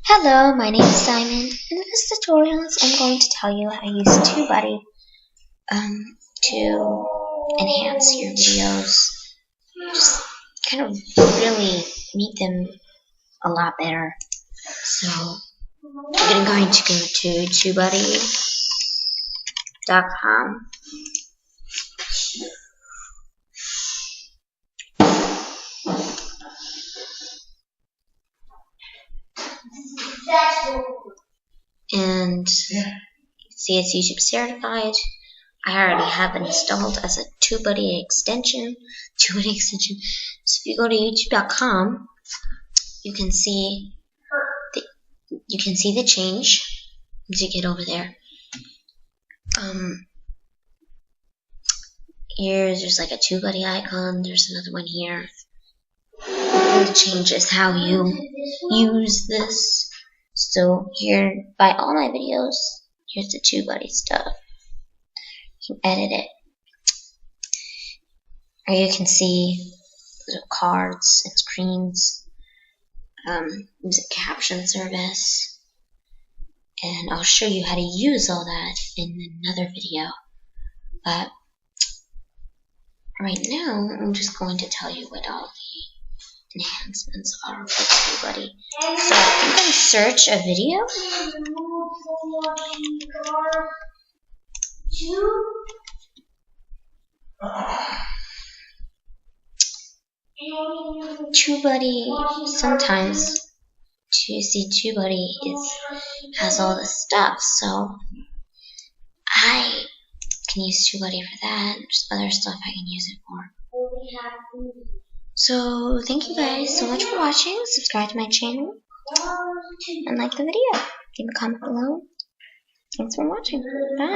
Hello, my name is Simon. In this tutorial, I'm going to tell you how to use TubeBuddy to enhance your videos. Just kind of really make them a lot better. So I'm going to go to TubeBuddy.com. And see, it's YouTube certified. I already have it installed as a TubeBuddy extension. So if you go to YouTube.com, you can see the change as you get over there. There's like a TubeBuddy icon. There's another one here. It changes how you use this. So here, by all my videos, here's the TubeBuddy stuff. You can edit it. Or you can see the cards and screens. Use a caption service. And I'll show you how to use all that in another video. But right now, I'm just going to tell you what all the enhancements are for TubeBuddy. So I'm going to search a video. TubeBuddy, sometimes you see TubeBuddy has all this stuff, so I can use TubeBuddy for that. There's other stuff I can use it for. So thank you guys so much for watching. Subscribe to my channel and like the video. Leave a comment below. Thanks for watching. Bye.